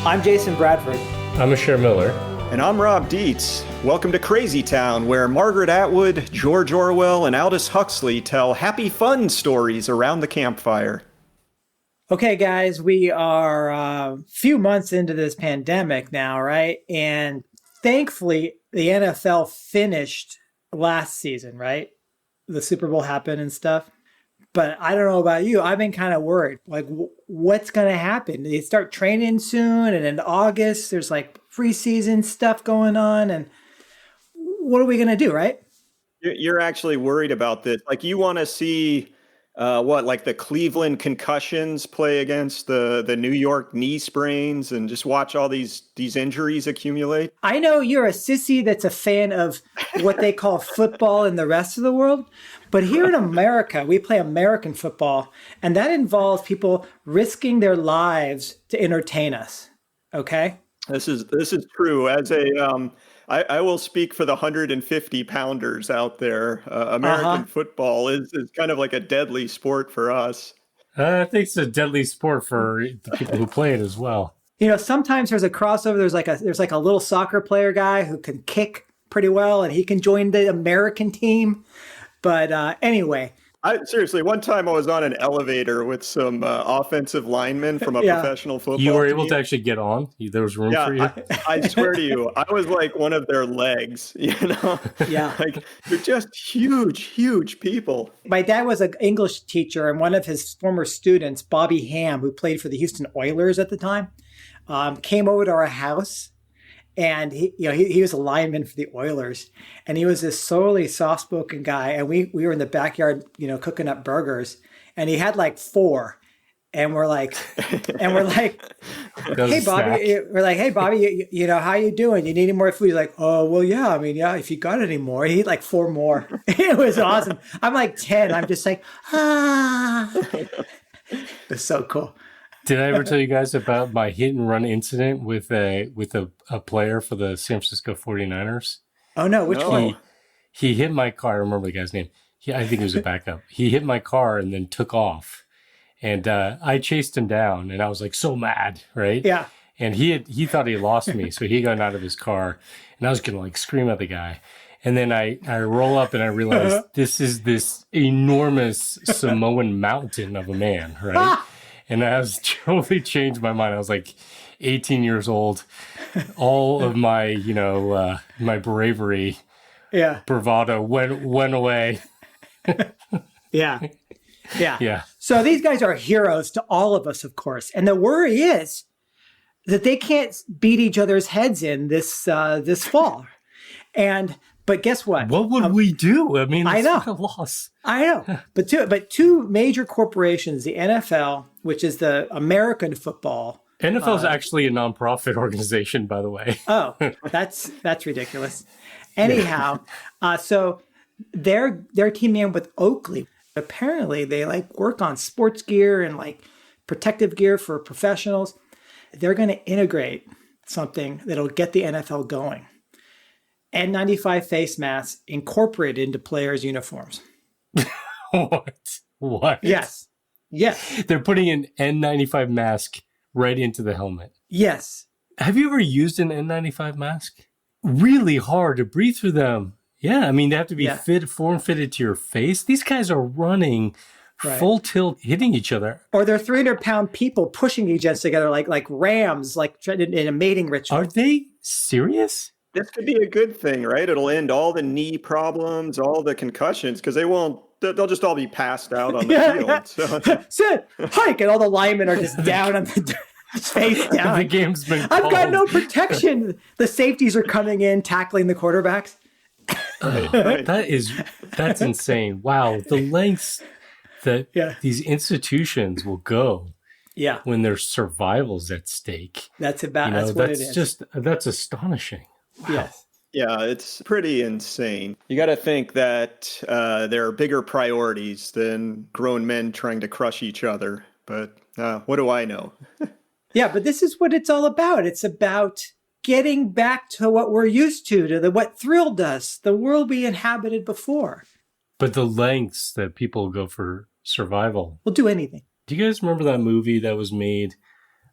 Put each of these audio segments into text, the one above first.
I'm Jason Bradford. I'm Asher Miller. And I'm Rob Dietz. Welcome to Crazy Town, where Margaret Atwood, George Orwell, and Aldous Huxley tell happy fun stories around the campfire. Okay, guys, we are a few months into this pandemic now, right? And thankfully, the NFL finished last season, right? The Super Bowl happened and stuff. But I don't know about you. I've been kind of worried. Like, what's going to happen? They start training soon, and in August, there's like preseason stuff going on. And what are we going to do, right? You're actually worried about this. Like, you want to see like the Cleveland concussions play against the New York knee sprains and just watch all these injuries accumulate? I know you're a sissy that's a fan of what they call football in the rest of the world. But here in America, we play American football, and that involves people risking their lives to entertain us. Okay? This is true. As a I will speak for the 150 pounders out there. American football is kind of like a deadly sport for us. I think it's a deadly sport for the people who play it as well. You know, sometimes there's a crossover. There's like a little soccer player guy who can kick pretty well, and he can join the American team. But anyway. Seriously, one time I was on an elevator with some offensive linemen from a professional football team. You were able to actually get on? There was room for you? I swear to you, I was like one of their legs, you know? Yeah. Like, they're just huge, huge people. My dad was an English teacher, and one of his former students, Bobby Ham, who played for the Houston Oilers at the time, came over to our house. And he was a lineman for the Oilers, and he was this solely soft-spoken guy. And we were in the backyard, cooking up burgers, and he had like 4, and we're like, hey Bobby, hey Bobby, how you doing? You need any more food? He's like, oh well, yeah. I mean, yeah, if you got any more, he'd like 4 more. It was awesome. I'm like 10. I'm just like, It's so cool. Did I ever tell you guys about my hit and run incident with a player for the San Francisco 49ers? Oh, no. Which one? He hit my car. I remember the guy's name. I think he was a backup. He hit my car and then took off. And I chased him down, and I was like so mad, right? Yeah. And he thought he lost me, so he got out of his car, and I was going to like scream at the guy. And then I roll up and I realize this is this enormous Samoan mountain of a man, right? And I was totally changed my mind. I was like 18 years old. All of my, my bravery, bravado went away. Yeah. So these guys are heroes to all of us, of course. And the worry is that they can't beat each other's heads in this fall. But guess what? What would we do? I mean, I know. Like a loss. I know. But two major corporations, the NFL, which is the American football. NFL is actually a nonprofit organization, by the way. Oh, that's ridiculous. Anyhow, so they're teaming up with Oakley. Apparently, they like work on sports gear and like protective gear for professionals. They're going to integrate something that'll get the NFL going. N95 face masks incorporated into players' uniforms. What? Yes. They're putting an N95 mask right into the helmet. Yes. Have you ever used an N95 mask? Really hard to breathe through them. Yeah, I mean, they have to be form-fitted to your face. These guys are running full tilt, hitting each other. Or they're 300-pound people pushing each other together like rams, like in a mating ritual. Are they serious? This could be a good thing, right? It'll end all the knee problems, all the concussions, because they'll just all be passed out on the field. So. Sit, hike, and all the linemen are just down on the face down. The game's been I've got no protection. The safeties are coming in, tackling the quarterbacks. Right. That's insane. Wow, the lengths that these institutions will go when their survival's at stake. That's what it is. That's astonishing. Wow. Yes. Yeah, it's pretty insane. You got to think that there are bigger priorities than grown men trying to crush each other. But what do I know? Yeah, but this is what it's all about. It's about getting back to what we're used to what thrilled us, the world we inhabited before. But the lengths that people go for survival. We'll do anything. Do you guys remember that movie that was made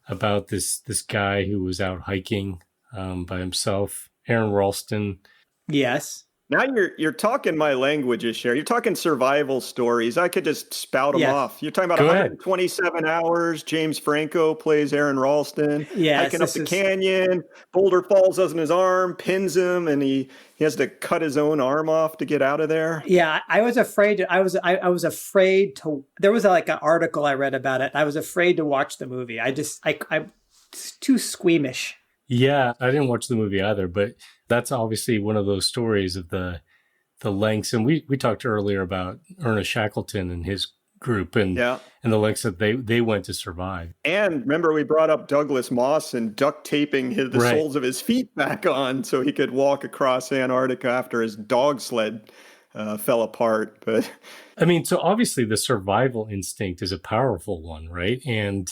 about this guy who was out hiking by himself, Aaron Ralston. Yes. Now you're talking my languages, Sher. You're talking survival stories. I could just spout them Yes. off. You're talking about Go ahead. 127 hours. James Franco plays Aaron Ralston. Yes, Hiking up this the is- canyon. Boulder falls on his arm, pins him, and he has to cut his own arm off to get out of there. Yeah, I was afraid. I was afraid to. There was like an article I read about it. I was afraid to watch the movie. I'm too squeamish. Yeah, I didn't watch the movie either, but that's obviously one of those stories of the lengths. And we talked earlier about Ernest Shackleton and his group and Yeah. the lengths that they went to survive. And remember, we brought up Douglas Moss and duct taping the Right. soles of his feet back on so he could walk across Antarctica after his dog sled fell apart. But I mean, so obviously the survival instinct is a powerful one, right? And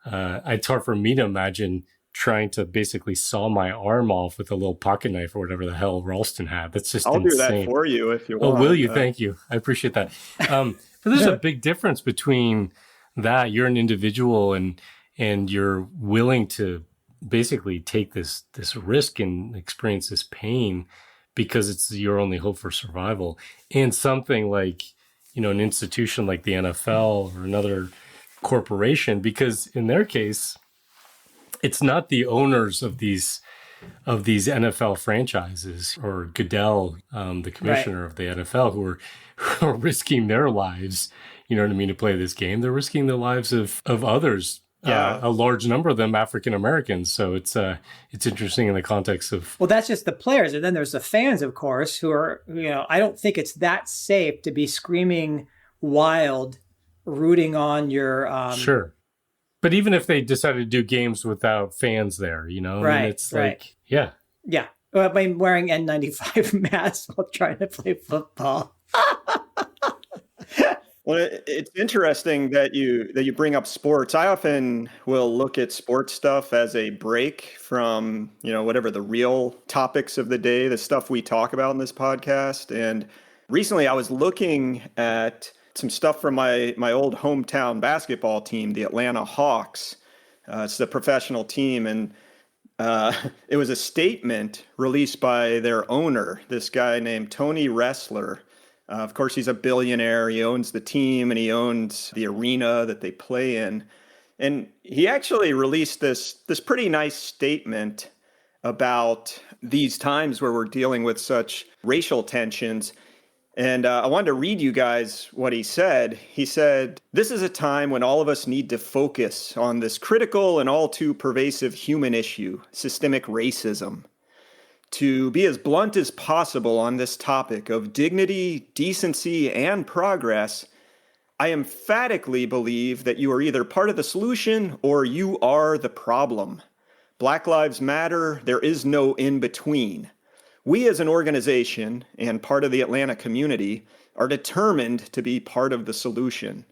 it's hard for me to imagine trying to basically saw my arm off with a little pocket knife or whatever the hell Ralston had. That's just I'll insane. do that for you if you Oh, want. will you? Thank you. I appreciate that. But there's a big difference between that. You're an individual and you're willing to basically take this risk and experience this pain because it's your only hope for survival. And something like, an institution like the NFL or another corporation, because in their case, it's not the owners of these NFL franchises or Goodell, the commissioner of the NFL, who are risking their lives, you know what I mean, to play this game. They're risking the lives of others. Yeah. A large number of them African Americans. So it's interesting in the context of. Well, that's just the players, and then there's the fans, of course, who are. I don't think it's that safe to be screaming wild, rooting on your. Sure. But even if they decided to do games without fans there, I Right, mean, it's right. like, yeah. Yeah, well, I'm wearing N95 masks while trying to play football. Well, it's interesting that you bring up sports. I often will look at sports stuff as a break from, whatever the real topics of the day, the stuff we talk about in this podcast. And recently I was looking at some stuff from my old hometown basketball team, the Atlanta Hawks. It's the professional team. And it was a statement released by their owner, this guy named Tony Ressler. Of course, he's a billionaire. He owns the team and he owns the arena that they play in. And he actually released this pretty nice statement about these times where we're dealing with such racial tensions. And I wanted to read you guys what he said. He said, "This is a time when all of us need to focus on this critical and all too pervasive human issue, systemic racism. To be as blunt as possible on this topic of dignity, decency, and progress, I emphatically believe that you are either part of the solution or you are the problem. Black Lives Matter, there is no in between. We as an organization and part of the Atlanta community are determined to be part of the solution."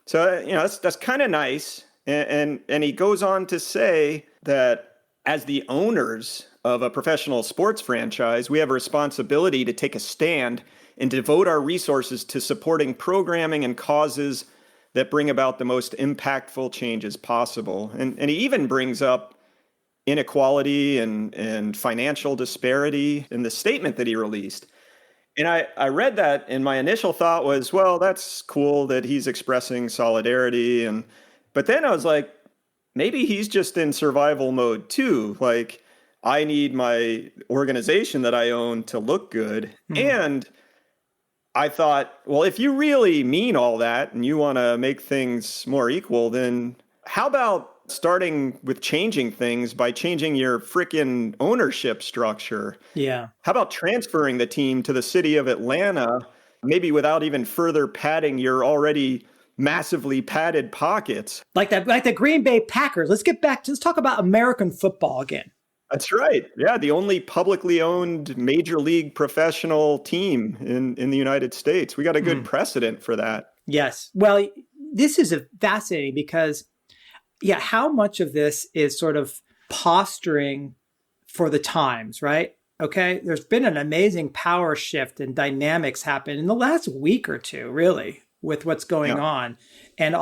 So, that's kind of nice. And he goes on to say that as the owners of a professional sports franchise, we have a responsibility to take a stand and devote our resources to supporting programming and causes that bring about the most impactful changes possible. And he even brings up inequality and financial disparity in the statement that he released. And I read that, and my initial thought was, well, that's cool that he's expressing solidarity. But then I was like, maybe he's just in survival mode too. Like, I need my organization that I own to look good. And I thought, well, if you really mean all that and you want to make things more equal, then how about starting with changing things by changing your frickin' ownership structure? Yeah. How about transferring the team to the city of Atlanta, maybe without even further padding your already massively padded pockets? Like the Green Bay Packers. Let's talk about American football again. That's right. Yeah, the only publicly owned major league professional team in the United States. We got a good precedent for that. Yes. Well, this is fascinating because, how much of this is sort of posturing for the times, right? Okay. There's been an amazing power shift and dynamics happen in the last week or two, really. with what's going Yeah. on. And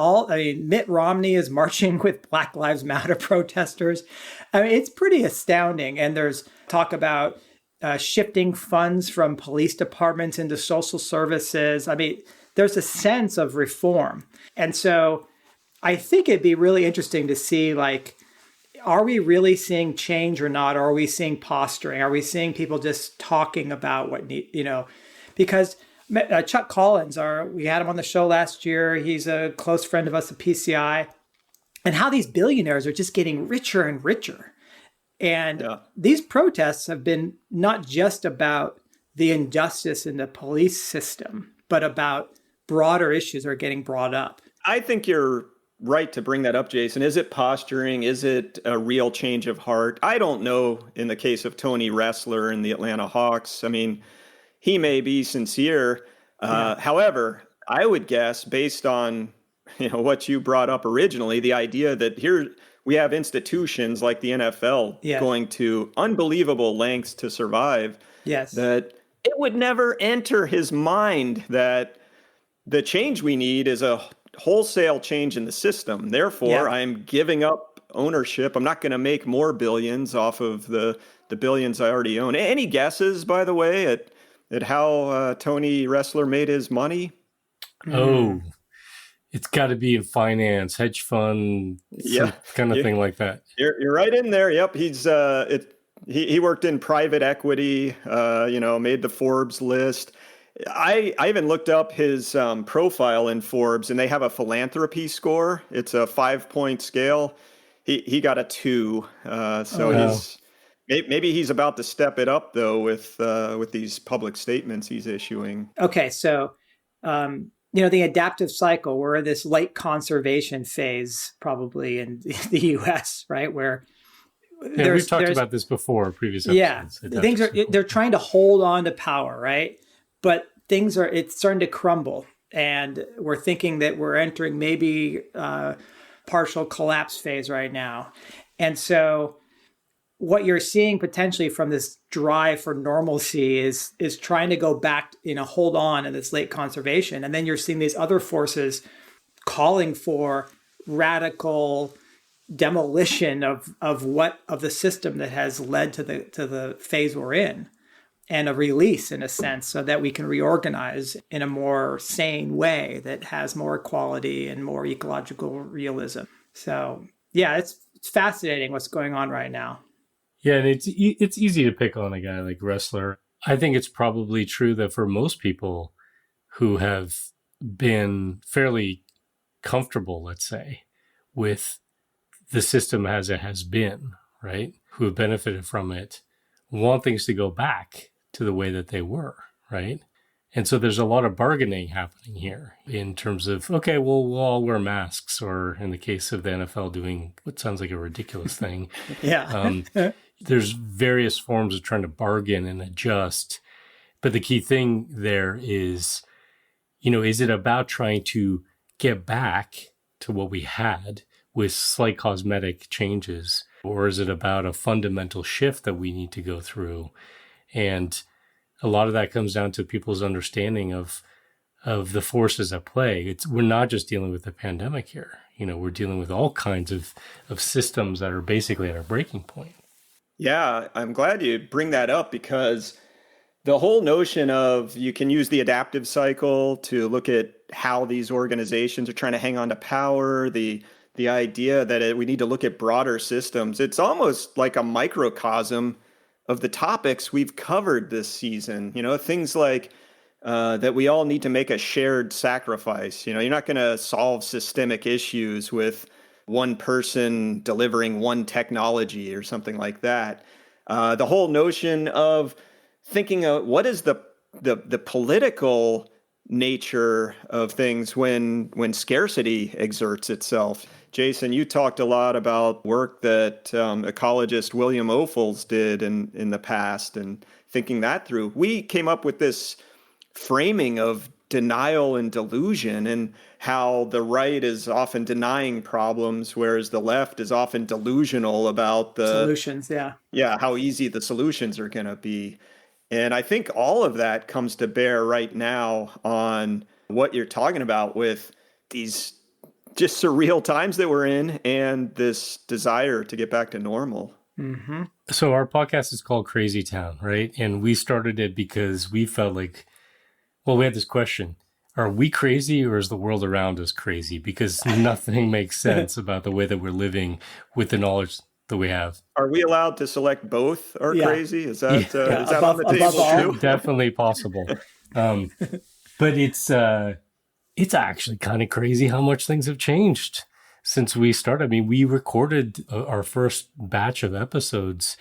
Mitt Romney is marching with Black Lives Matter protesters. I mean, it's pretty astounding. And there's talk about shifting funds from police departments into social services. I mean, there's a sense of reform. And so I think it'd be really interesting to see, like, are we really seeing change or not? Or are we seeing posturing? Are we seeing people just talking about because Chuck Collins, we had him on the show last year. He's a close friend of us at PCI, and how these billionaires are just getting richer and richer. And these protests have been not just about the injustice in the police system, but about broader issues that are getting brought up. I think you're right to bring that up, Jason. Is it posturing? Is it a real change of heart? I don't know in the case of Tony Ressler and the Atlanta Hawks. I mean, he may be sincere. However, I would guess, based on what you brought up originally, the idea that here we have institutions like the NFL going to unbelievable lengths to survive, that it would never enter his mind that the change we need is a wholesale change in the system. Therefore, I'm giving up ownership. I'm not going to make more billions off of the billions I already own. Any guesses, by the way, at how Tony Ressler made his money? Oh, it's got to be in finance, hedge fund, some kind of thing like that. You're right in there. Yep, he worked in private equity. Made the Forbes list. I even looked up his profile in Forbes, and they have a philanthropy score. It's a 5-point scale. He got a 2. Maybe he's about to step it up, though, with these public statements he's issuing. Okay, so the adaptive cycle, we're in this late conservation phase, probably in the U.S., right? Where we've talked about this before, previous episodes. They're trying to hold on to power, right? But it's starting to crumble, and we're thinking that we're entering maybe partial collapse phase right now. And so what you're seeing potentially from this drive for normalcy is trying to go back, hold on in this late conservation. And then you're seeing these other forces calling for radical demolition of the system that has led to the phase we're in, and a release, in a sense, so that we can reorganize in a more sane way that has more equality and more ecological realism. So it's fascinating what's going on right now. Yeah, and it's easy to pick on a guy like Ressler. I think it's probably true that for most people who have been fairly comfortable, let's say, with the system as it has been, right, who have benefited from it, want things to go back to the way that they were, right? And so there's a lot of bargaining happening here in terms of, okay, well, we'll all wear masks, or in the case of the NFL doing what sounds like a ridiculous thing. There's various forms of trying to bargain and adjust. But the key thing there is, is it about trying to get back to what we had with slight cosmetic changes, or is it about a fundamental shift that we need to go through? And a lot of that comes down to people's understanding of the forces at play. We're not just dealing with the pandemic here. We're dealing with all kinds of systems that are basically at our breaking point. Yeah, I'm glad you bring that up, because the whole notion of you can use the adaptive cycle to look at how these organizations are trying to hang on to power, the idea that we need to look at broader systems, it's almost like a microcosm of the topics we've covered this season. Things like that we all need to make a shared sacrifice. You're not going to solve systemic issues with one person delivering one technology or something like that. The whole notion of thinking of what is the political nature of things when scarcity exerts itself. Jason, you talked a lot about work that ecologist William Ophuls did in the past, and thinking that through. We came up with this framing of denial and delusion, and how the right is often denying problems, whereas the left is often delusional about the solutions. How easy the solutions are going to be. And I think all of that comes to bear right now on what you're talking about with these just surreal times that we're in and this desire to get back to normal. Mm-hmm. So our podcast is called Crazy Town, right? And we started it because we felt like, well, we had this question. Are we crazy or is the world around us crazy? Because nothing makes sense about the way that we're living with the knowledge that we have. Are we allowed to select both are crazy? Is that, is that above, on the table all. too? Definitely possible. But it's actually kind of crazy how much things have changed since we started. I mean, we recorded our first batch of episodes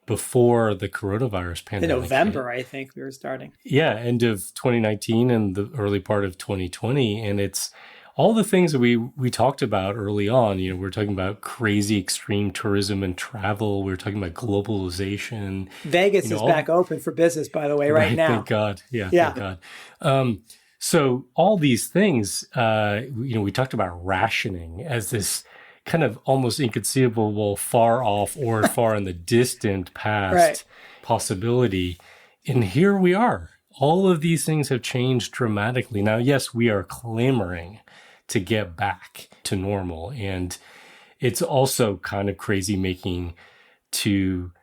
before the coronavirus pandemic. In November, I think we were starting. Yeah, end of 2019 and the early part of 2020. And it's all the things that we talked about early on. You know, we're talking about crazy extreme tourism and travel. We're talking about globalization. Vegas is back open for business, by the way, right now. Thank God. Yeah. Thank God. So all these things, we talked about rationing as this kind of almost inconceivable, far off or far in the distant past possibility. And here we are. All of these things have changed dramatically. Now, yes, we are clamoring to get back to normal. And it's also kind of crazy making to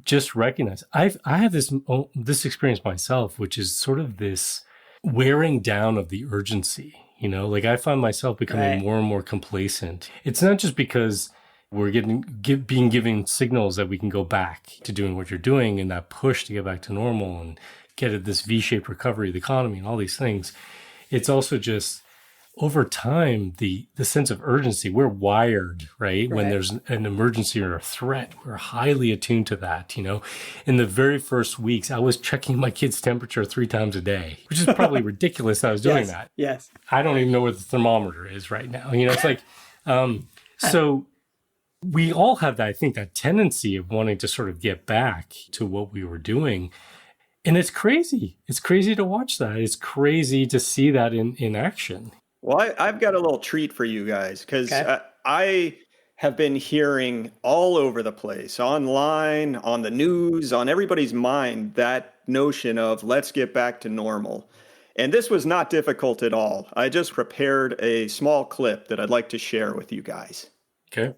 just recognize. I have this experience myself, which is sort of this wearing down of the urgency. You know, like I find myself becoming more and more complacent. It's not just because we're being given signals that we can go back to doing what you're doing and that push to get back to normal and get at this V-shaped recovery of the economy and all these things. It's also just over time, the sense of urgency. We're wired, right? When there's an emergency or a threat, we're highly attuned to that, you know. In the very first weeks, I was checking my kid's temperature 3 times a day, which is probably ridiculous that I was doing that. Yes. I don't even know where the thermometer is right now. You know, it's like, so we all have that, I think, that tendency of wanting to sort of get back to what we were doing. And it's crazy. It's crazy to watch that. It's crazy to see that in action. Well, I've got a little treat for you guys because I have been hearing all over the place, online, on the news, on everybody's mind, that notion of let's get back to normal. And this was not difficult at all. I just prepared a small clip that I'd like to share with you guys. Okay.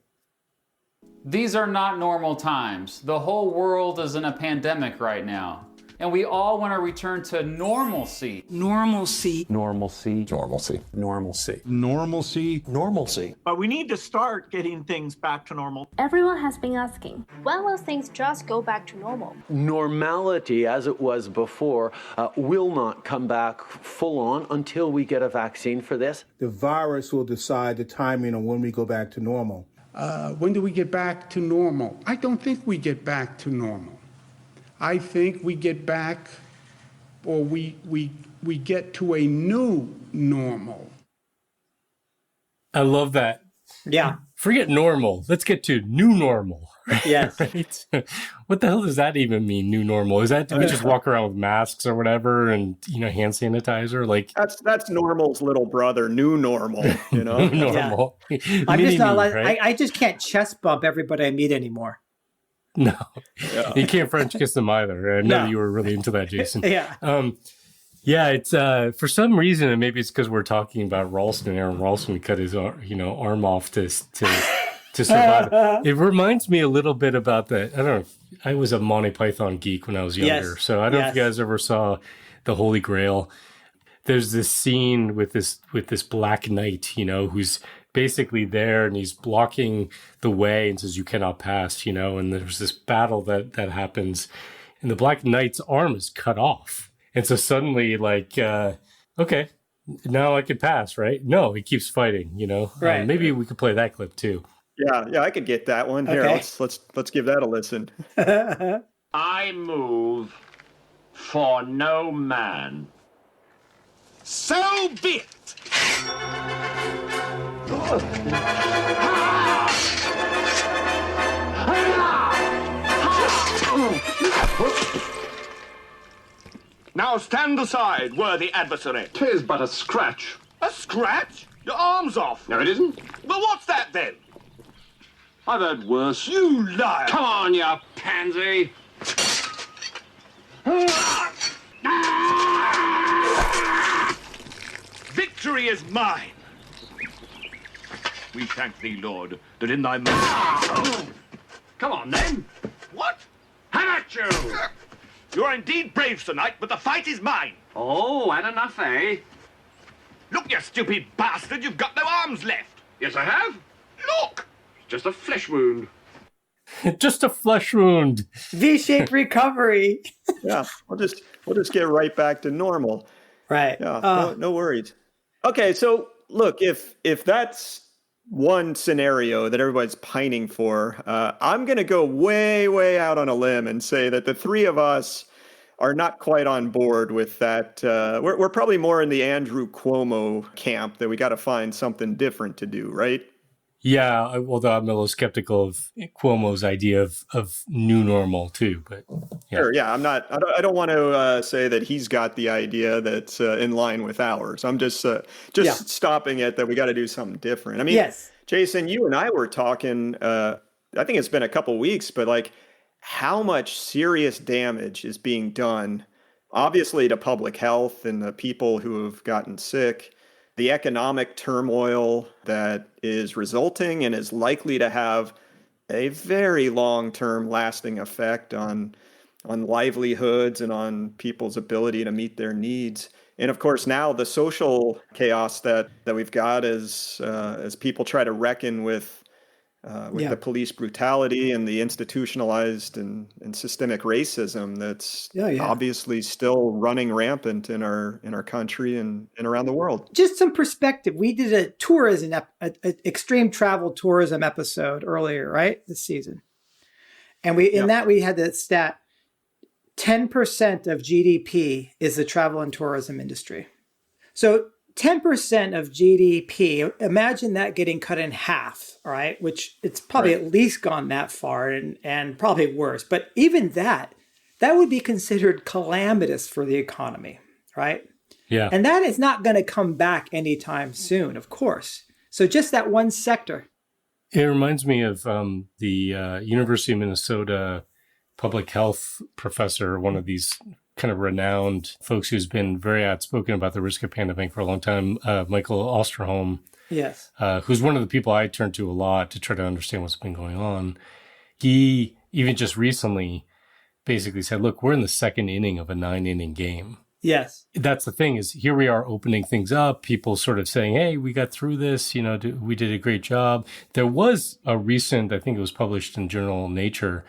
These are not normal times. The whole world is in a pandemic right now. And we all want to return to normalcy. Normalcy. Normalcy. Normalcy. Normalcy. Normalcy. Normalcy. But we need to start getting things back to normal. Everyone has been asking, when will things just go back to normal? Normality, as it was before, will not come back full on until we get a vaccine for this. The virus will decide the timing of when we go back to normal. When do we get back to normal? I don't think we get back to normal. I think we get back, or we get to a new normal. I love that. Yeah. Forget normal. Let's get to new normal. Yes. Right? What the hell does that even mean, new normal? Is that do we just walk around with masks or whatever and, hand sanitizer? Like that's normal's little brother, new normal, you know? New normal. Yeah. I'm just not like, right? I just can't chest bump everybody I meet anymore. No, you can't French kiss them either. I know you were really into that, Jason. It's for some reason, and maybe it's because we're talking about Ralston. Aaron Ralston cut his arm off to survive. It reminds me a little bit about the. I don't know. I was a Monty Python geek when I was younger, so I don't know if you guys ever saw the Holy Grail. There's this scene with this Black Knight, who's basically there and he's blocking the way and says you cannot pass, and there's this battle that happens and the Black Knight's arm is cut off. And so suddenly okay, now I could pass, right? No, he keeps fighting, Right. Maybe we could play that clip too. Yeah, I could get that one. Here, let's give that a listen. I move for no man. So be it. Now stand aside, worthy adversary. 'Tis but a scratch. A scratch? Your arm's off. No, it isn't. Well, what's that then? I've heard worse. You liar! Come on, you pansy! victory is mine. We thank thee, Lord, that in thy mercy... Come on, then. What? Have at you! You are indeed brave, Sir Knight, but the fight is mine. Oh, and enough, eh? Look, you stupid bastard, you've got no arms left. Yes, I have. Look! Just a flesh wound. Just a flesh wound. V-shaped recovery. Yeah, we'll just get right back to normal. Right. Yeah, no worries. Okay, so look, if that's one scenario that everybody's pining for, I'm going to go way out on a limb and say that the three of us are not quite on board with that. We're probably more in the Andrew Cuomo camp, that we got to find something different to do, right? Yeah, although I'm a little skeptical of Cuomo's idea of new normal too. But yeah. Sure, yeah, I don't want to say that he's got the idea that's in line with ours. I'm just stopping it that we got to do something different. I mean, yes. Jason, you and I were talking, I think it's been a couple weeks, but like how much serious damage is being done, obviously to public health and the people who have gotten sick, the economic turmoil that is resulting and is likely to have a very long-term lasting effect on livelihoods and on people's ability to meet their needs. And of course, now the social chaos that we've got as people try to reckon with the police brutality and the institutionalized and systemic racism that's obviously still running rampant in our country and around the world. Just some perspective. We did a tourism, extreme travel tourism episode earlier, right, this season, and we had the stat: 10% of GDP is the travel and tourism industry. So 10% of GDP, imagine that getting cut in half, all right? Which it's probably at least gone that far and probably worse. But even that would be considered calamitous for the economy, right? Yeah. And that is not going to come back anytime soon, of course. So just that one sector. It reminds me of the University of Minnesota public health professor, one of these kind of renowned folks who's been very outspoken about the risk of pandemic for a long time, Michael Osterholm. Yes. Who's one of the people I turn to a lot to try to understand what's been going on. He even just recently basically said, look, we're in the second inning of a 9-inning game. Yes. That's the thing, is here we are opening things up, people sort of saying, hey, we got through this, we did a great job. There was a recent, I think it was published in Journal Nature,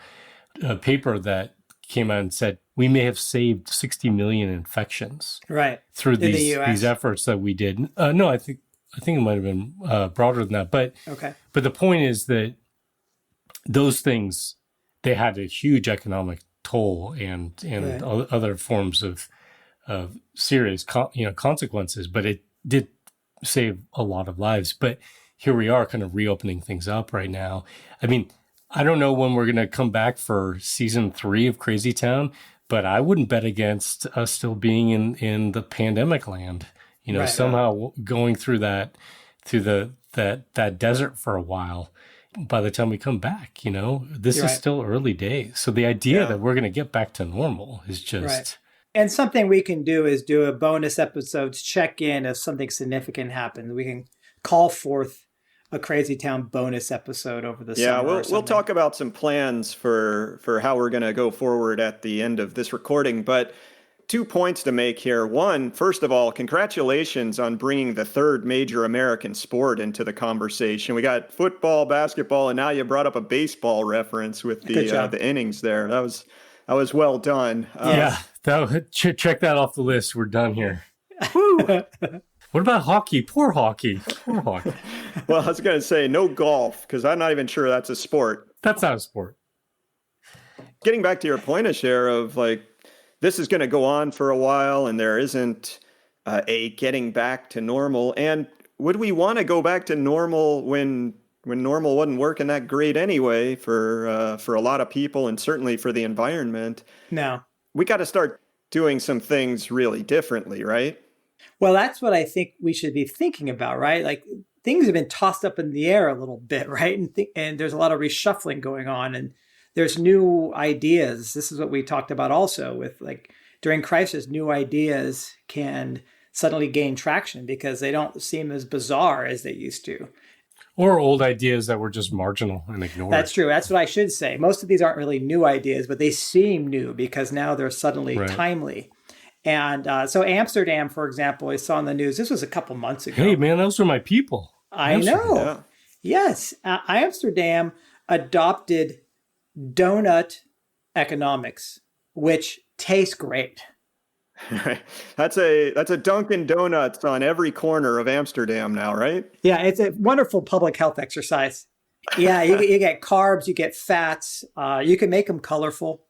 a paper that came out and said, we may have saved 60 million infections through these efforts that we did. No, I think it might have been broader than that. But the point is that those things, they had a huge economic toll and other forms of serious consequences. But it did save a lot of lives. But here we are, kind of reopening things up right now. I mean, I don't know when we're going to come back for season 3 of Crazy Town, but I wouldn't bet against us still being in the pandemic land, somehow going through that desert for a while. By the time we come back, this is still early days. So the idea that we're going to get back to normal is just... Right. And something we can do is do a bonus episodes, check in if something significant happens. We can call forth a Crazy Town bonus episode over the summer. Yeah, we'll talk about some plans for how we're going to go forward at the end of this recording. But 2 points to make here. One, first of all, congratulations on bringing the third major American sport into the conversation. We got football, basketball, and now you brought up a baseball reference with the innings there. That was well done. Check that off the list. We're done here. What about hockey? Poor hockey. Well, I was going to say no golf, because I'm not even sure that's a sport. That's not a sport. Getting back to your point, Asher, of like, this is going to go on for a while and there isn't a getting back to normal. And would we want to go back to normal when normal wasn't working that great anyway for a lot of people and certainly for the environment? No. We got to start doing some things really differently, right? Well, that's what I think we should be thinking about, right? Like, things have been tossed up in the air a little bit, right? And there's a lot of reshuffling going on, and there's new ideas. This is what we talked about also with, like, during crisis, new ideas can suddenly gain traction because they don't seem as bizarre as they used to. Or old ideas that were just marginal and ignored. That's true. That's what I should say. Most of these aren't really new ideas, but they seem new because now they're suddenly timely. And so Amsterdam, for example, I saw in the news, this was a couple months ago. Hey, man, those are my people. I know. Yeah. Yes. Amsterdam adopted donut economics, which tastes great. That's a Dunkin' Donuts on every corner of Amsterdam now, right? Yeah, it's a wonderful public health exercise. Yeah, you get carbs, you get fats, you can make them colorful.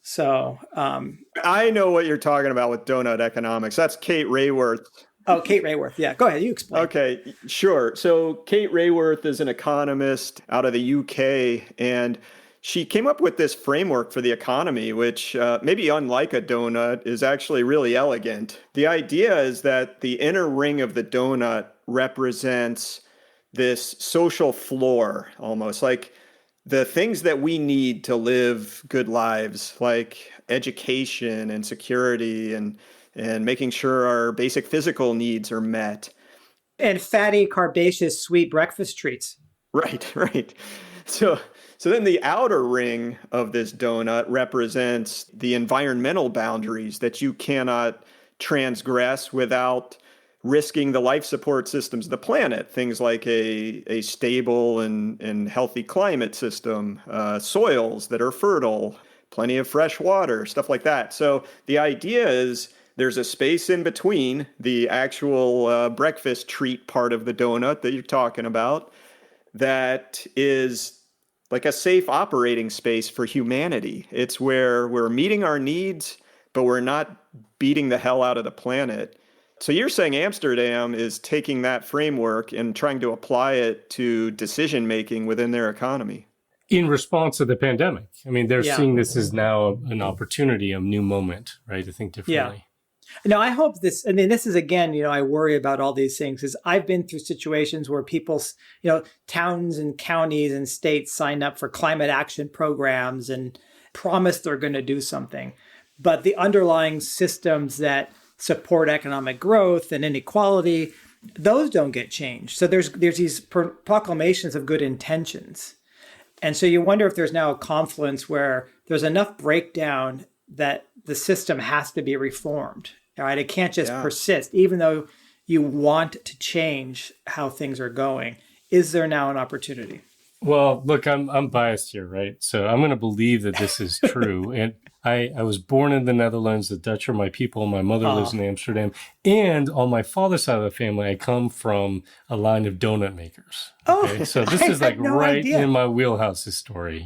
So I know what you're talking about with donut economics. That's Kate Raworth. Oh, Kate Raworth. Yeah, go ahead. You explain. Okay, sure. So Kate Raworth is an economist out of the UK, and she came up with this framework for the economy, which maybe unlike a donut is actually really elegant. The idea is that the inner ring of the donut represents this social floor, almost like the things that we need to live good lives, like education and security and making sure our basic physical needs are met. And fatty, carbaceous, sweet breakfast treats. Right. So then the outer ring of this donut represents the environmental boundaries that you cannot transgress without risking the life support systems of the planet. Things like a stable and healthy climate system, soils that are fertile, plenty of fresh water, stuff like that. So the idea is there's a space in between the actual breakfast treat part of the donut that you're talking about that is like a safe operating space for humanity. It's where we're meeting our needs, but we're not beating the hell out of the planet. So you're saying Amsterdam is taking that framework and trying to apply it to decision-making within their economy? In response to the pandemic. I mean, they're seeing this as now an opportunity, a new moment, right, to think differently. Yeah. No, I hope this, I mean, this is again, I worry about all these things because I've been through situations where people, towns and counties and states sign up for climate action programs and promise they're going to do something. But the underlying systems that support economic growth and inequality, those don't get changed. So there's these proclamations of good intentions. And so you wonder if there's now a confluence where there's enough breakdown that the system has to be reformed. All right, it can't just persist, even though you want to change how things are going. Is there now an opportunity? Well, look, I'm biased here, right? So I'm going to believe that this is true. And I was born in the Netherlands. The Dutch are my people. My mother lives in Amsterdam. And on my father's side of the family, I come from a line of donut makers. Okay? So this is like in my wheelhouse, this story,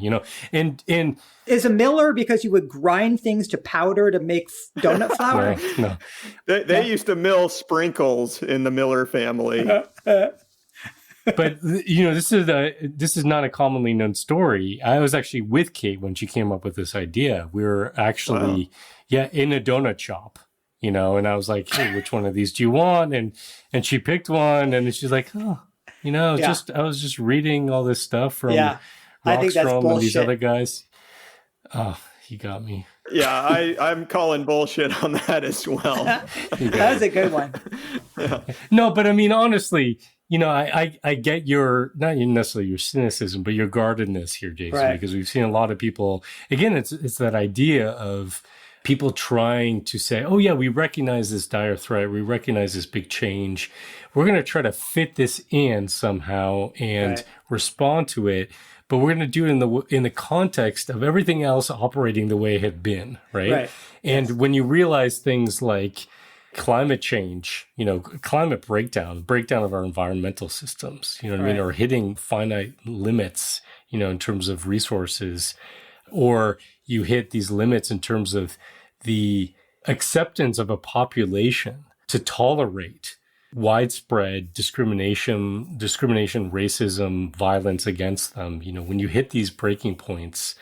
and is a miller because you would grind things to powder to make donut flour? No. They used to mill sprinkles in the Miller family. But this is not a commonly known story. I was actually with Kate when she came up with this idea. We were actually in a donut shop, and I was like, hey, which one of these do you want? And she picked one, and she's like, I was just reading all this stuff from Rockstrom and these other guys. Oh, he got me. Yeah, I'm calling bullshit on that as well. That was a good one. No, but I mean, honestly, I get not necessarily your cynicism, but your guardedness here, Jason, because we've seen a lot of people, again, it's that idea of people trying to say, oh yeah, we recognize this dire threat. We recognize this big change. We're going to try to fit this in somehow and respond to it. But we're going to do it in the context of everything else operating the way it had been, right? And when you realize things like climate change, climate breakdown of our environmental systems, or hitting finite limits, in terms of resources, or you hit these limits in terms of the acceptance of a population to tolerate widespread discrimination, racism, violence against them. When you hit these breaking points,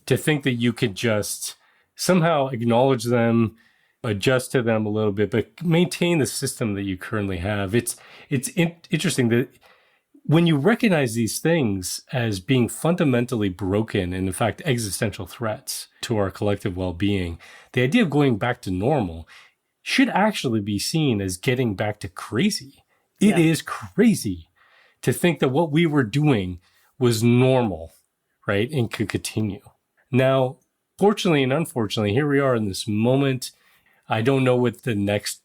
to think that you could just somehow acknowledge them, adjust to them a little bit, but maintain the system that you currently have. It's interesting that when you recognize these things as being fundamentally broken and, in fact, existential threats to our collective well-being, the idea of going back to normal should actually be seen as getting back to crazy. It is crazy to think that what we were doing was normal, right? And could continue. Now, fortunately and unfortunately, here we are in this moment. I don't know what the next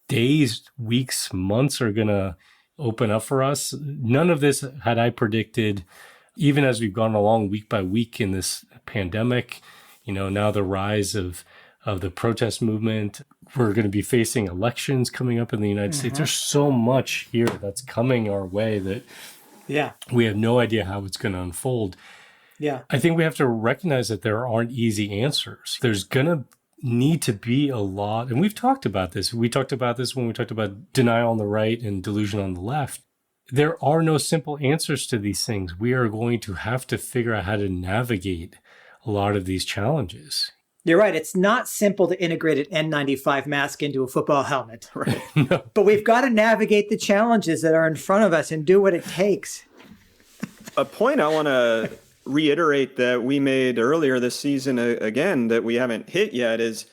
days, weeks, months are going to open up for us. None of this had I predicted, even as we've gone along week by week in this pandemic. Now the rise of the protest movement. We're going to be facing elections coming up in the United States. There's so much here that's coming our way that we have no idea how it's going to unfold. Yeah. I think we have to recognize that there aren't easy answers. There's going to need to be a lot, and we've talked about this. We talked about this when we talked about denial on the right and delusion on the left. There are no simple answers to these things. We are going to have to figure out how to navigate a lot of these challenges. You're right. It's not simple to integrate an N95 mask into a football helmet. Right. No. But we've got to navigate the challenges that are in front of us and do what it takes. A point I want to reiterate that we made earlier this season, again, that we haven't hit yet, is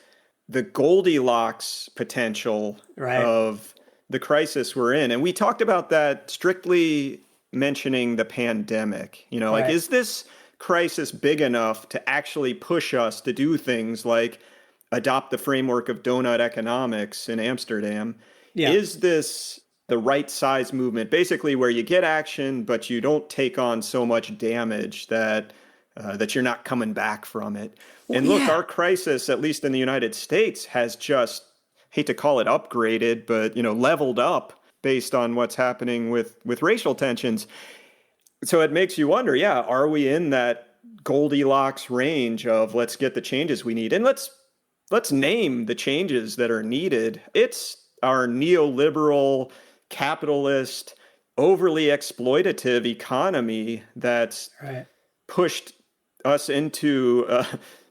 the Goldilocks potential of the crisis we're in. And we talked about that strictly mentioning the pandemic. Like, is this crisis big enough to actually push us to do things like adopt the framework of donut economics in Amsterdam? Yeah. Is this the right size movement, basically where you get action, but you don't take on so much damage that you're not coming back from it? Well, and look, our crisis, at least in the United States, has just, hate to call it upgraded, but leveled up based on what's happening with racial tensions. So it makes you wonder, are we in that Goldilocks range of let's get the changes we need? And let's name the changes that are needed. It's our neoliberal, capitalist, overly exploitative economy that's pushed us into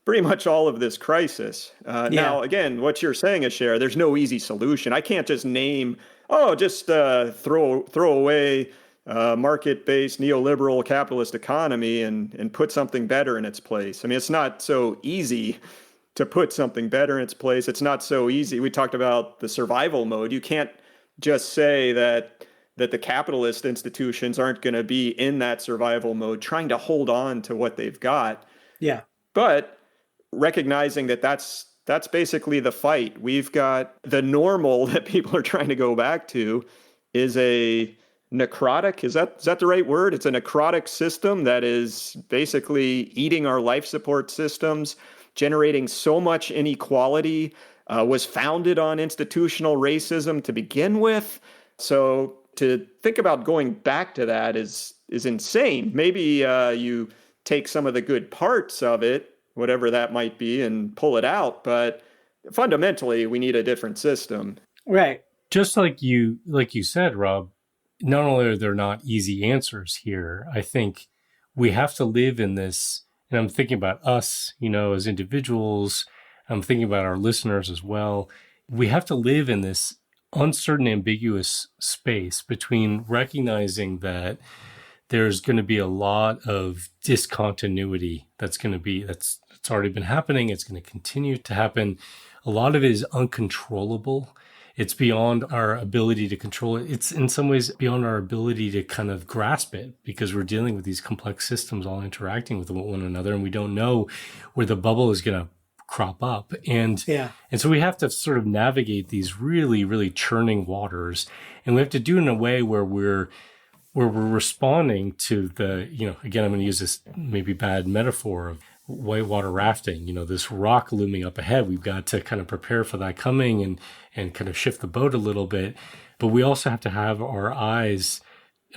pretty much all of this crisis. Now, again, what you're saying, Asher, there's no easy solution. I can't just name, throw away market-based neoliberal capitalist economy and put something better in its place. I mean, it's not so easy to put something better in its place. It's not so easy. We talked about the survival mode. You can't just say that the capitalist institutions aren't going to be in that survival mode, trying to hold on to what they've got. Yeah. But recognizing that that's basically the fight. We've got the normal that people are trying to go back to is a necrotic. Is that the right word? It's a necrotic system that is basically eating our life support systems, generating so much inequality, was founded on institutional racism to begin with. So to think about going back to that is insane. Maybe you take some of the good parts of it, whatever that might be, and pull it out. But fundamentally, we need a different system. Right. Just like you said, Rob, not only are there not easy answers here, I think we have to live in this, and I'm thinking about us, as individuals, I'm thinking about our listeners as well. We have to live in this uncertain, ambiguous space between recognizing that there's going to be a lot of discontinuity that's already been happening. It's going to continue to happen. A lot of it is uncontrollable. It's beyond our ability to control it. It's in some ways beyond our ability to kind of grasp it because we're dealing with these complex systems all interacting with one another, and we don't know where the bubble is going to crop up. And so we have to sort of navigate these really, really churning waters, and we have to do it in a way where we're responding to the, again, I'm going to use this maybe bad metaphor of whitewater rafting, this rock looming up ahead. We've got to kind of prepare for that coming and kind of shift the boat a little bit. But we also have to have our eyes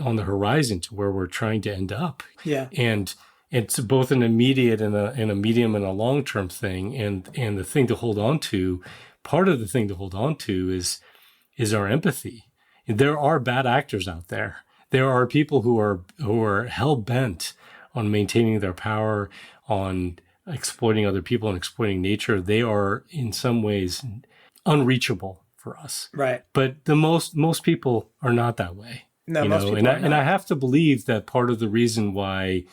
on the horizon to where we're trying to end up. Yeah. And it's both an immediate and a medium and a long-term thing. And the thing to hold on to, part of the thing to hold on to is our empathy. There are bad actors out there. There are people who are hell-bent on maintaining their power, on exploiting other people and exploiting nature. They are in some ways unreachable for us. Right. But most people are not that way. No, most people are not. And I have to believe that part of the reason why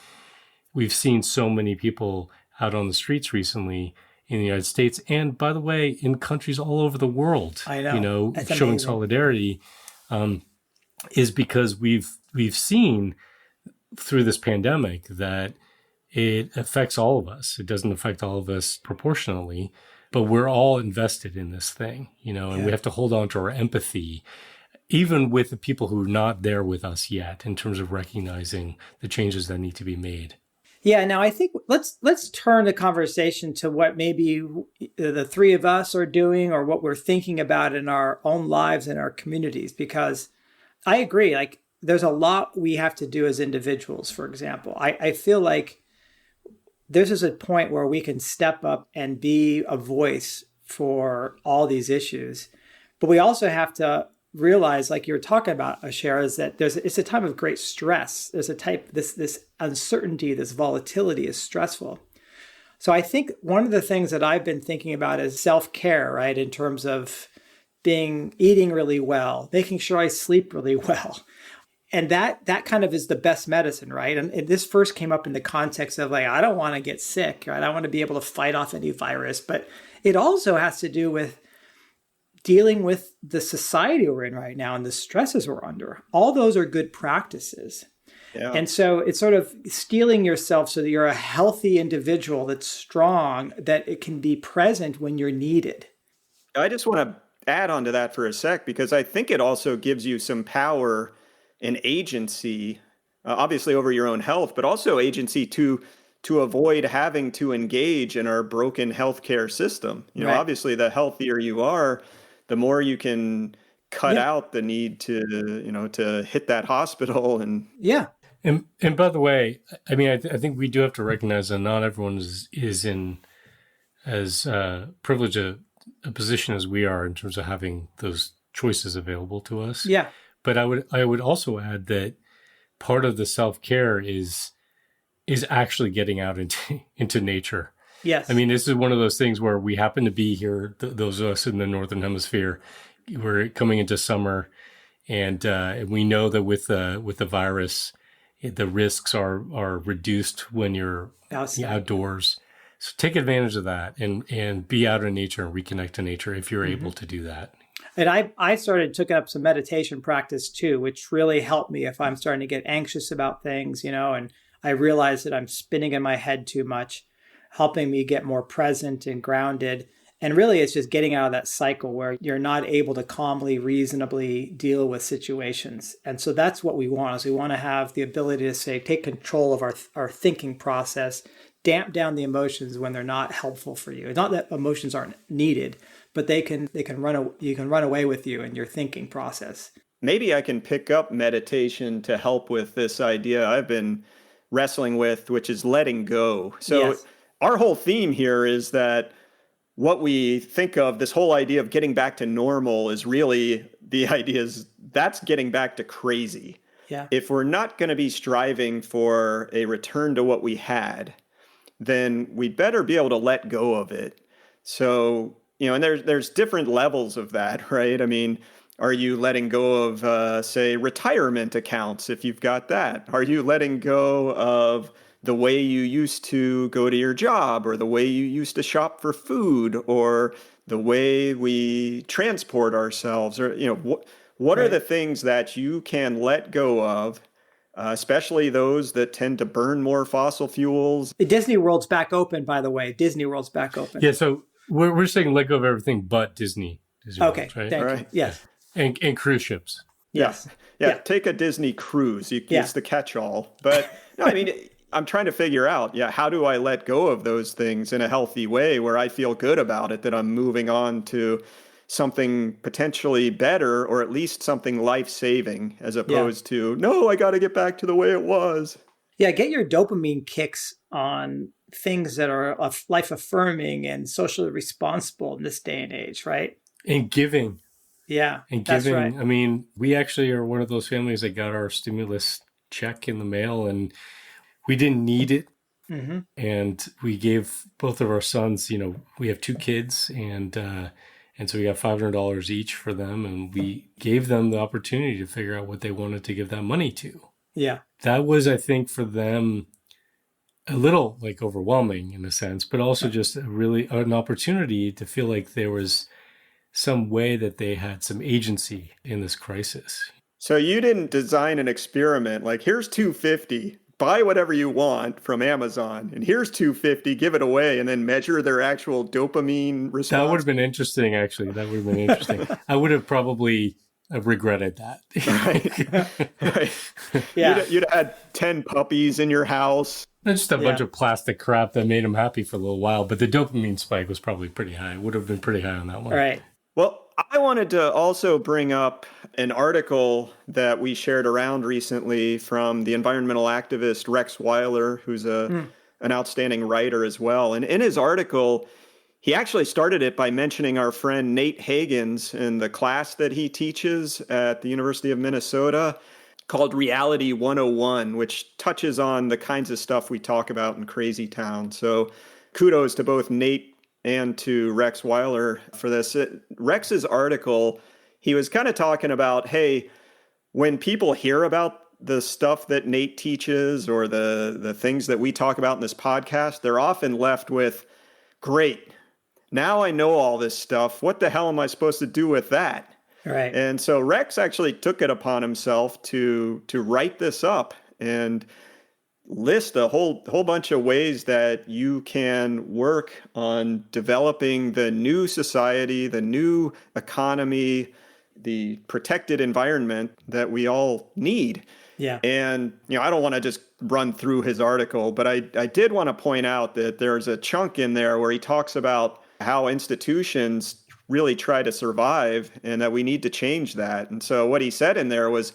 we've seen so many people out on the streets recently in the United States, and by the way, in countries all over the world. I know. That's showing amazing. solidarity is because we've seen through this pandemic that it affects all of us. It doesn't affect all of us proportionally, but we're all invested in this thing, and we have to hold on to our empathy, even with the people who are not there with us yet, in terms of recognizing the changes that need to be made. Yeah, now I think let's turn the conversation to what maybe the three of us are doing or what we're thinking about in our own lives and our communities, because I agree, like there's a lot we have to do as individuals, for example. I feel like this is a point where we can step up and be a voice for all these issues. But we also have to realize, like you were talking about, Asher, is that it's a time of great stress. There's this uncertainty, this volatility is stressful. So I think one of the things that I've been thinking about is self-care, right? In terms of eating really well, making sure I sleep really well. And that kind of is the best medicine, right? And this first came up in the context of like, I don't want to get sick, right? I want to be able to fight off any virus, but it also has to do with dealing with the society we're in right now and the stresses we're under. All those are good practices. Yeah. And so it's sort of steeling yourself so that you're a healthy individual that's strong, that it can be present when you're needed. I just want to add on to that for a sec, because I think it also gives you some power and agency, obviously over your own health, but also agency to avoid having to engage in our broken healthcare system. Right. Obviously the healthier you are, the more you can cut out the need to hit that hospital. And And by the way, I mean, I think we do have to recognize that not everyone is in as privileged a position as we are in terms of having those choices available to us. Yeah. But I would also add that part of the self-care is actually getting out into nature. Yes. I mean, this is one of those things where we happen to be here, those of us in the Northern Hemisphere, we're coming into summer, and we know that with the virus, the risks are reduced when you're outdoors. So take advantage of that and be out in nature and reconnect to nature if you're able to do that. And I took up some meditation practice too, which really helped me if I'm starting to get anxious about things, and I realize that I'm spinning in my head too much, helping me get more present and grounded. And really, it's just getting out of that cycle where you're not able to calmly, reasonably deal with situations. And so that's what we want, is we want to have the ability to take control of our thinking process, damp down the emotions when they're not helpful for you. It's not that emotions aren't needed, but you can run away with you in your thinking process. maybe I can pick up meditation to help with this idea I've been wrestling with, which is letting go. So our whole theme here is that what we think of, this whole idea of getting back to normal, is really the idea is that's getting back to crazy. Yeah. If we're not going to be striving for a return to what we had, then we'd better be able to let go of it. So, you know, and there's different levels of that, right? I mean, are you letting go of, say, retirement accounts if you've got that? Are you letting go of the way you used to go to your job, or the way you used to shop for food, or the way we transport ourselves? Or, you know, what are the things that you can let go of, especially those that tend to burn more fossil fuels? Disney World's back open, by the way. Disney World's back open. Yeah, so we're saying let go of everything but Disney okay, World, right? Thank you. Yes. And cruise ships. Yes. Yeah, take a Disney cruise. It's the catch-all. But no, I mean, I'm trying to figure out, how do I let go of those things in a healthy way where I feel good about it, that I'm moving on to something potentially better, or at least something life-saving, as opposed to, no, I got to get back to the way it was. Yeah, get your dopamine kicks on things that are life-affirming and socially responsible in this day and age, right? And giving. Yeah, and that's giving. right. I mean, we actually are one of those families that got our stimulus check in the mail, and we didn't need it. Mm-hmm. And we gave both of our sons, we have 2 kids, and so we got $500 each for them, and we gave them the opportunity to figure out what they wanted to give that money to. Yeah. That was, I think, for them, a little like overwhelming in a sense, but also just really an opportunity to feel like there was some way that they had some agency in this crisis. So you didn't design an experiment like, here's $250, buy whatever you want from Amazon, and here's $250, give it away, and then measure their actual dopamine response. That would have been interesting, actually. That would have been interesting. I would have probably regretted that. Right. Yeah. You'd had 10 puppies in your house. Just a bunch of plastic crap that made them happy for a little while, but the dopamine spike was probably pretty high. It would have been pretty high on that one. Right. Well, I wanted to also bring up an article that we shared around recently from the environmental activist Rex Weiler, who's an outstanding writer as well. And in his article, he actually started it by mentioning our friend Nate Hagans in the class that he teaches at the University of Minnesota called Reality 101, which touches on the kinds of stuff we talk about in Crazy Town. So kudos to both Nate and to Rex Weiler for this. Rex's article, he was kind of talking about, hey, when people hear about the stuff that Nate teaches or the things that we talk about in this podcast, they're often left with, great, now I know all this stuff. What the hell am I supposed to do with that? Right. And so Rex actually took it upon himself to write this up and list a whole bunch of ways that you can work on developing the new society, the new economy, the protected environment that we all need. Yeah. And, I don't want to just run through his article, but I did want to point out that there's a chunk in there where he talks about how institutions really try to survive and that we need to change that. And so what he said in there was,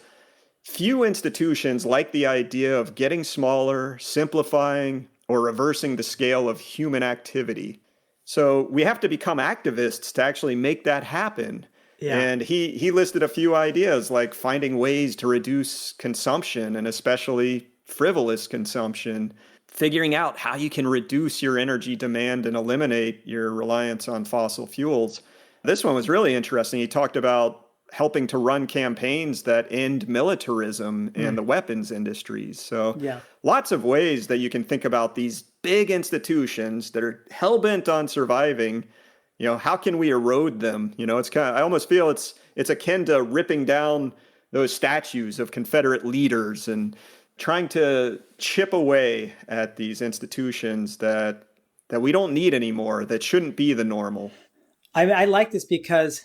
few institutions like the idea of getting smaller, simplifying, or reversing the scale of human activity. So we have to become activists to actually make that happen. Yeah. And he listed a few ideas like finding ways to reduce consumption and especially frivolous consumption, figuring out how you can reduce your energy demand and eliminate your reliance on fossil fuels. This one was really interesting. He talked about helping to run campaigns that end militarism and the weapons industries. So lots of ways that you can think about these big institutions that are hell-bent on surviving. How can we erode them? It's I almost feel it's akin to ripping down those statues of Confederate leaders and trying to chip away at these institutions that we don't need anymore, that shouldn't be the normal. I like this because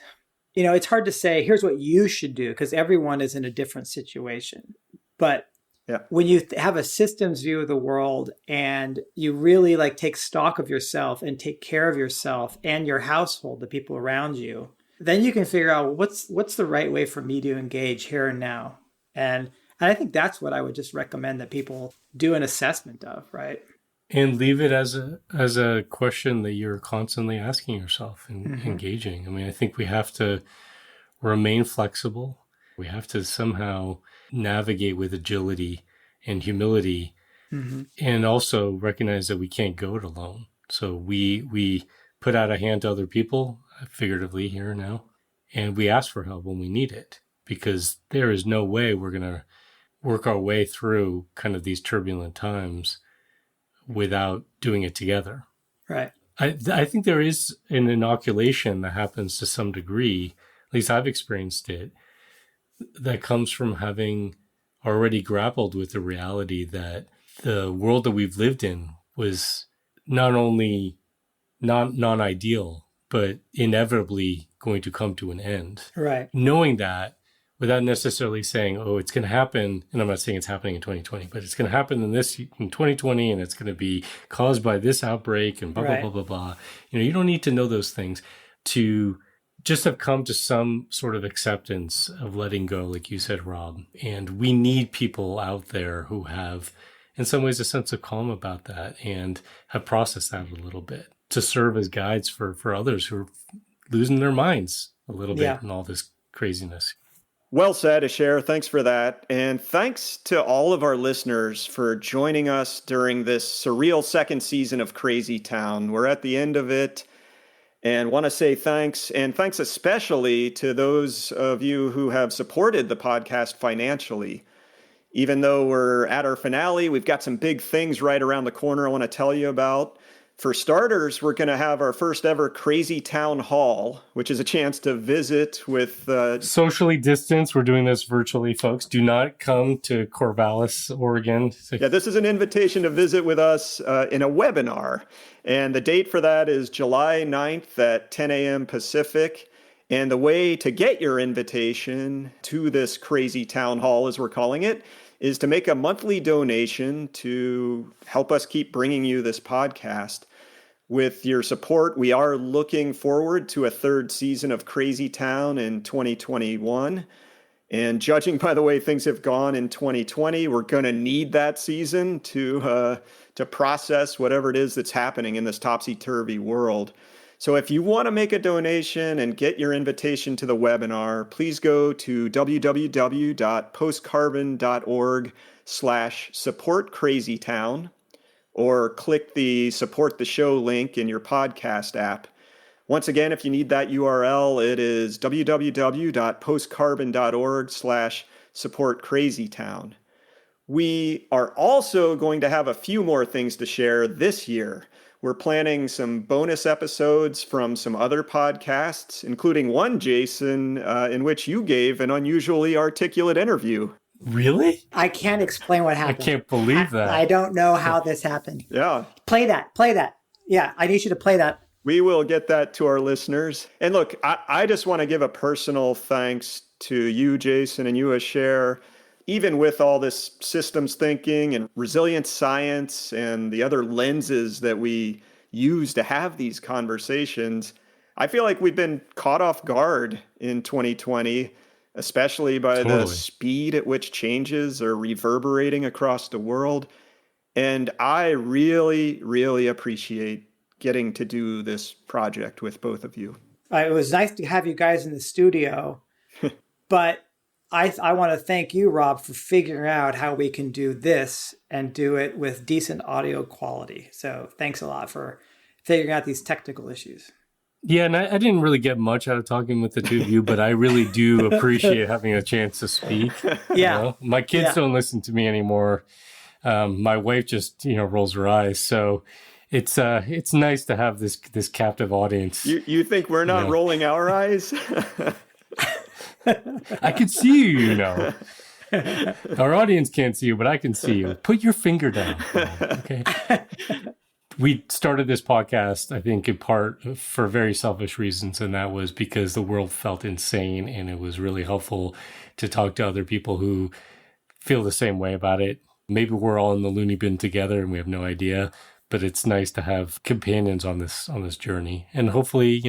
it's hard to say, here's what you should do, because everyone is in a different situation. But when you have a systems view of the world and you really take stock of yourself and take care of yourself and your household, the people around you, then you can figure out what's the right way for me to engage here and now. And I think that's what I would just recommend that people do an assessment of, right? And leave it as a question that you're constantly asking yourself and engaging. I mean, I think we have to remain flexible. We have to somehow navigate with agility and humility, and also recognize that we can't go it alone. So we put out a hand to other people, figuratively here and now, and we ask for help when we need it, because there is no way we're going to work our way through kind of these turbulent times without doing it together. Right. I think there is an inoculation that happens to some degree, at least I've experienced it, that comes from having already grappled with the reality that the world that we've lived in was not only non-ideal, but inevitably going to come to an end. Right. Knowing that, without necessarily saying, oh, it's going to happen, and I'm not saying it's happening in 2020, but it's going to happen in 2020, and it's going to be caused by this outbreak, and blah, blah, blah, blah, blah. You don't need to know those things to just have come to some sort of acceptance of letting go, like you said, Rob. And we need people out there who have, in some ways, a sense of calm about that and have processed that a little bit to serve as guides for others who are losing their minds a little bit in all this craziness. Well said, Asher. Thanks for that. And thanks to all of our listeners for joining us during this surreal second season of Crazy Town. We're at the end of it and want to say thanks. And thanks especially to those of you who have supported the podcast financially. Even though we're at our finale, we've got some big things right around the corner I want to tell you about. For starters, we're going to have our first ever Crazy Town Hall, which is a chance to visit with... Socially distanced. We're doing this virtually, folks. Do not come to Corvallis, Oregon. Yeah, this is an invitation to visit with us in a webinar. And the date for that is July 9th at 10 a.m. Pacific. And the way to get your invitation to this Crazy Town Hall, as we're calling it, is to make a monthly donation to help us keep bringing you this podcast. With your support, we are looking forward to a third season of Crazy Town in 2021. And judging by the way things have gone in 2020, we're going to need that season to process whatever it is that's happening in this topsy-turvy world. So if you want to make a donation and get your invitation to the webinar, please go to www.postcarbon.org/supportcrazytown or click the support the show link in your podcast app. Once again, if you need that URL, it is www.postcarbon.org/supportcrazytown. We are also going to have a few more things to share this year. We're planning some bonus episodes from some other podcasts, including one, Jason, in which you gave an unusually articulate interview. Really? I can't explain what happened. I can't believe that. I don't know how this happened. Yeah. Play that. Yeah, I need you to play that. We will get that to our listeners. And look, I just want to give a personal thanks to you, Jason, and you, Asher. Even with all this systems thinking and resilient science and the other lenses that we use to have these conversations, I feel like we've been caught off guard in 2020, especially by the speed at which changes are reverberating across the world. And I really, really appreciate getting to do this project with both of you. It was nice to have you guys in the studio, but I want to thank you, Rob, for figuring out how we can do this and do it with decent audio quality. So thanks a lot for figuring out these technical issues. Yeah, and I didn't really get much out of talking with the two of you, but I really do appreciate having a chance to speak. Yeah. You know? My kids don't listen to me anymore. My wife just, rolls her eyes. So it's nice to have this captive audience. You think we're not rolling our eyes? I can see you, Our audience can't see you, but I can see you. Put your finger down. Okay. We started this podcast, I think, in part for very selfish reasons, and that was because the world felt insane, and it was really helpful to talk to other people who feel the same way about it. Maybe we're all in the loony bin together, and we have no idea, but it's nice to have companions on this journey, and hopefully,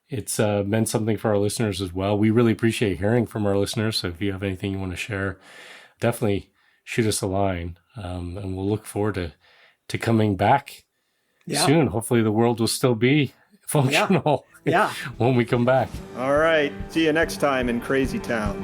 it's meant something for our listeners as well. We really appreciate hearing from our listeners. So if you have anything you want to share, definitely shoot us a line. And we'll look forward to coming back soon. Hopefully the world will still be functional when we come back. All right. See you next time in Crazy Town.